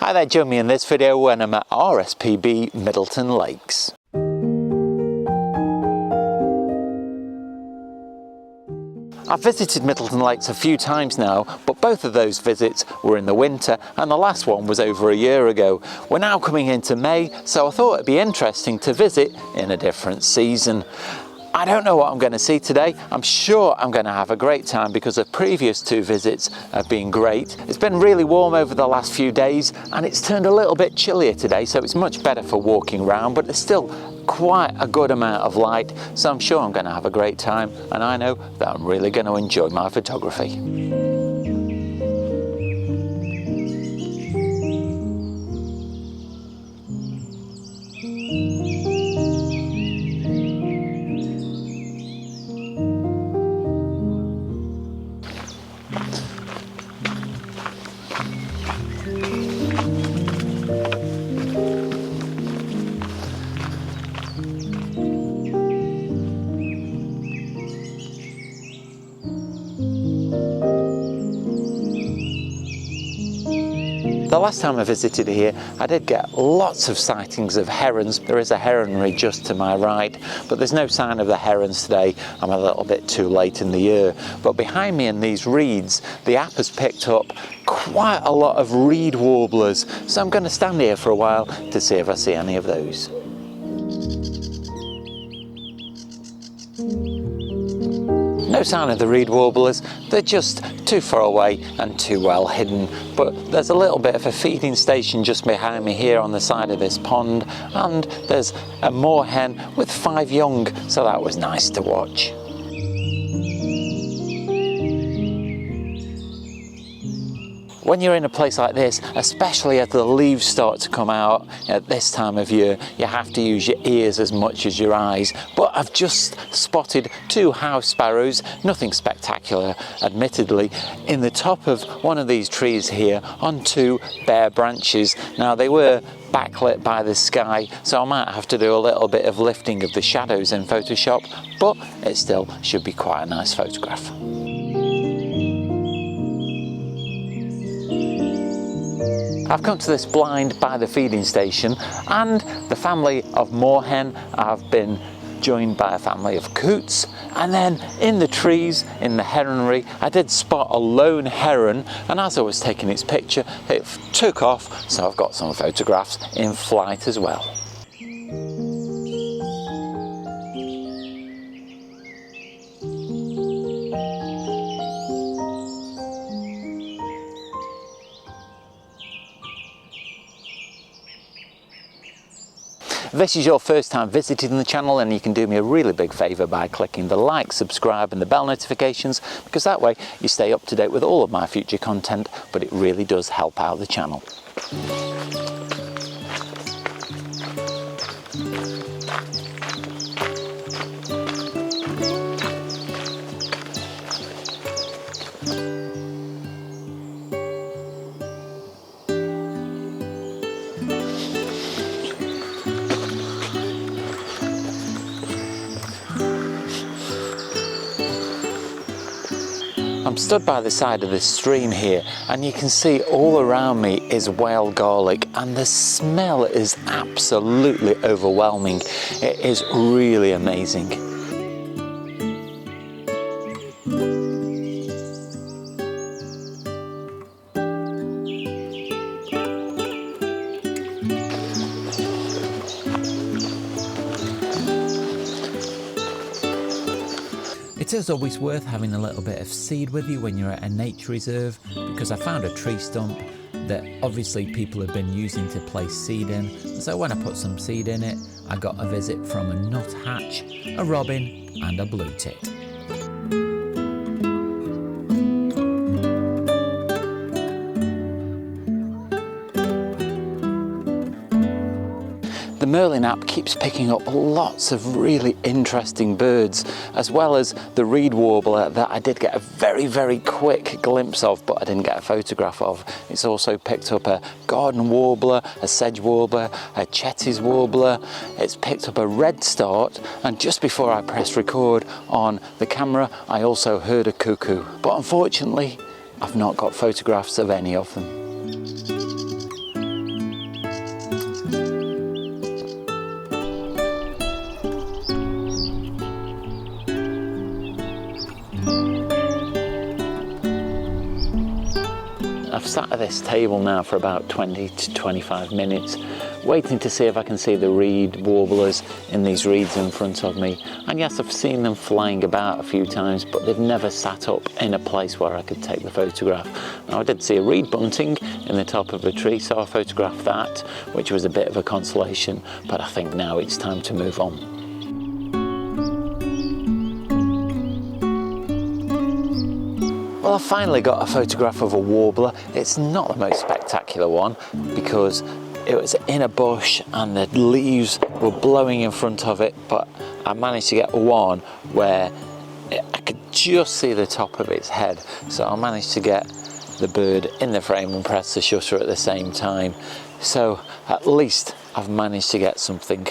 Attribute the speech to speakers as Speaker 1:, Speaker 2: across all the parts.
Speaker 1: Hi there, join me in this video when I'm at RSPB Middleton Lakes. I've visited Middleton Lakes a few times now, but both of those visits were in the winter and the last one was over a year ago. We're now coming into May, so I thought it'd be interesting to visit in a different season. I don't know what I'm going to see today. I'm sure I'm going to have a great time because the previous two visits have been great. It's been really warm over the last few days and it's turned a little bit chillier today, so it's much better for walking around, but there's still quite a good amount of light, so I'm sure I'm going to have a great time, and I know that I'm really going to enjoy my photography. The last time I visited here, I did get lots of sightings of herons. There is a heronry just to my right, but there's no sign of the herons today. I'm a little bit too late in the year. But behind me in these reeds, the app has picked up quite a lot of reed warblers. So I'm going to stand here for a while to see if I see any of those. No sign of the reed warblers, they're just too far away and too well hidden, but there's a little bit of a feeding station just behind me here on the side of this pond, and there's a moorhen with 5 young, so that was nice to watch. When you're in a place like this, especially as the leaves start to come out at this time of year, you have to use your ears as much as your eyes. But I've just spotted 2 house sparrows, nothing spectacular admittedly, in the top of one of these trees here on 2 bare branches. Now they were backlit by the sky, so I might have to do a little bit of lifting of the shadows in Photoshop, but it still should be quite a nice photograph. I've come to this blind by the feeding station, and the family of moorhen have been joined by a family of coots, and then in the trees in the heronry I did spot a lone heron, and as I was taking its picture it took off, so I've got some photographs in flight as well. If this is your first time visiting the channel, then you can do me a really big favour by clicking the like, subscribe and the bell notifications, because that way you stay up to date with all of my future content, but it really does help out the channel. I'm stood by the side of this stream here, and you can see all around me is wild garlic, and the smell is absolutely overwhelming. It is really amazing. It is always worth having a little bit of seed with you when you're at a nature reserve, because I found a tree stump that obviously people have been using to place seed in, so when I put some seed in it, I got a visit from a nuthatch, a robin and a blue tit. The Merlin app keeps picking up lots of really interesting birds, as well as the reed warbler that I did get a very quick glimpse of, but I didn't get a photograph of. It's also picked up a garden warbler, a sedge warbler, a Chetty's warbler. It's picked up a redstart, and just before I pressed record on the camera, I also heard a cuckoo. But unfortunately, I've not got photographs of any of them. this table now for about 20 to 25 minutes, waiting to see if I can see the reed warblers in these reeds in front of me. And yes, I've seen them flying about a few times, but they've never sat up in a place where I could take the photograph. Now, I did see a reed bunting in the top of a tree, so I photographed that, which was a bit of a consolation, but I think now it's time to move on. Well, I finally got a photograph of a warbler. It's not the most spectacular one because it was in a bush and the leaves were blowing in front of it, but I managed to get one where I could just see the top of its head. So I managed to get the bird in the frame and press the shutter at the same time. So at least I've managed to get something.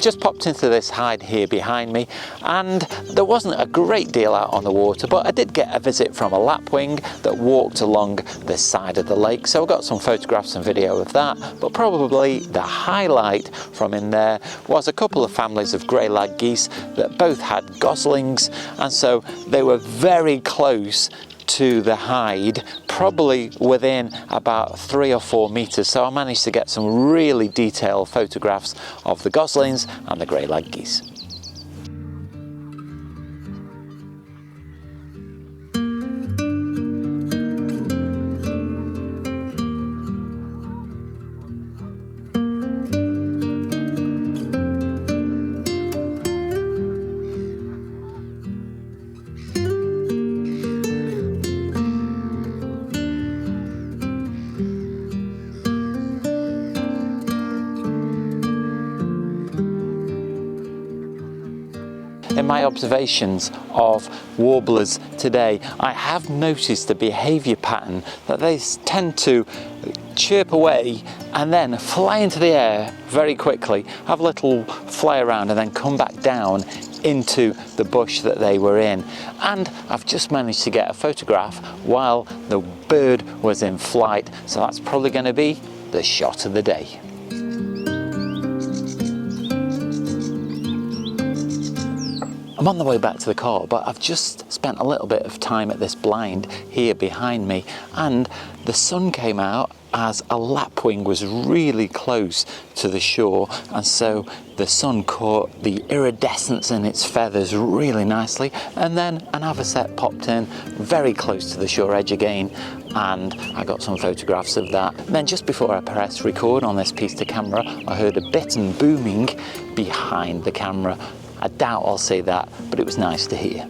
Speaker 1: Just popped into this hide here behind me, and there wasn't a great deal out on the water, but I did get a visit from a lapwing that walked along the side of the lake, so I got some photographs and video of that. But probably the highlight from in there was a couple of families of Greylag geese that both had goslings, and so they were very close to the hide, probably within about 3 or 4 meters. So I managed to get some really detailed photographs of the goslings and the Greylag geese. In my observations of warblers today, I have noticed the behaviour pattern that they tend to chirp away and then fly into the air very quickly, have a little fly around and then come back down into the bush that they were in. And I've just managed to get a photograph while the bird was in flight, so that's probably going to be the shot of the day. I'm on the way back to the car, but I've just spent a little bit of time at this blind here behind me, and the sun came out as a lapwing was really close to the shore, and so the sun caught the iridescence in its feathers really nicely, and then an avocet popped in very close to the shore edge again, and I got some photographs of that. And then just before I pressed record on this piece to camera, I heard a bit and booming behind the camera. I doubt I'll say that, but it was nice to hear.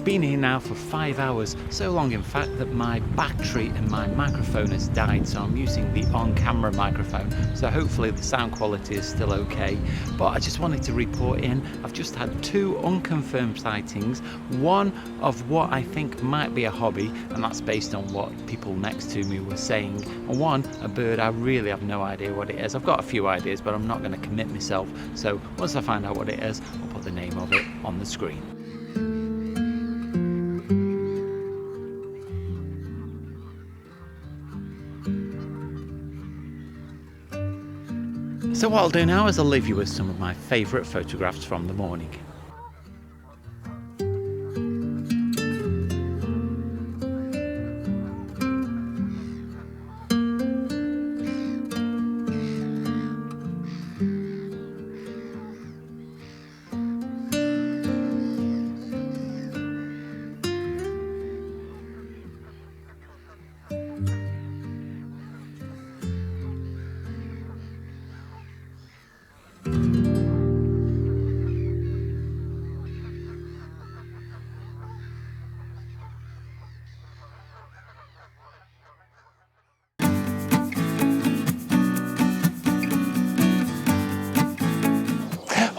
Speaker 1: Been here now for 5 hours, so long in fact that my battery in my microphone has died, so I'm using the on-camera microphone, so hopefully the sound quality is still okay. But I just wanted to report in, I've just had 2 unconfirmed sightings, one of what I think might be a hobby, and that's based on what people next to me were saying, and one, a bird I really have no idea what it is. I've got a few ideas, but I'm not going to commit myself, so once I find out what it is, I'll put the name of it on the screen. So what I'll do now is I'll leave you with some of my favourite photographs from the morning.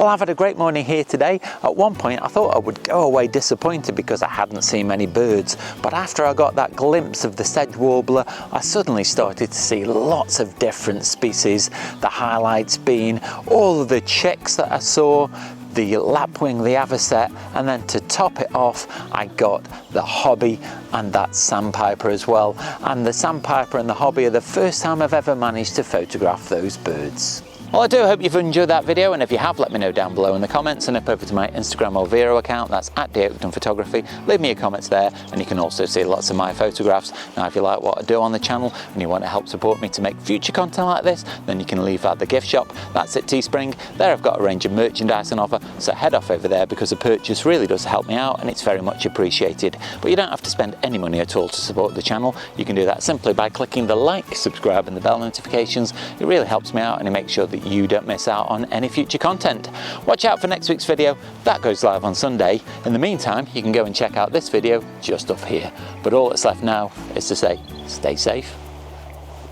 Speaker 1: Well, I've had a great morning here today. At one point I thought I would go away disappointed because I hadn't seen many birds, but after I got that glimpse of the sedge warbler, I suddenly started to see lots of different species. The highlights being all of the chicks that I saw, the lapwing, the avocet, and then to top it off I got the hobby and that sandpiper as well. And the sandpiper and the hobby are the first time I've ever managed to photograph those birds. Well, I do hope you've enjoyed that video, and if you have, let me know down below in the comments, and up over to my Instagram or Vero account, that's at Oakden Photography. Leave me your comments there, and you can also see lots of my photographs. Now, if you like what I do on the channel and you want to help support me to make future content like this, then you can leave at the gift shop. That's at Teespring. There I've got a range of merchandise on offer, so head off over there because a purchase really does help me out and it's very much appreciated. But you don't have to spend any money at all to support the channel. You can do that simply by clicking the like, subscribe and the bell notifications. It really helps me out and it makes sure that you don't miss out on any future content. Watch out for next week's video. That goes live on Sunday. In the meantime, you can go and check out this video just up here. But all that's left now is to say, stay safe,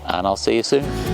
Speaker 1: and I'll see you soon.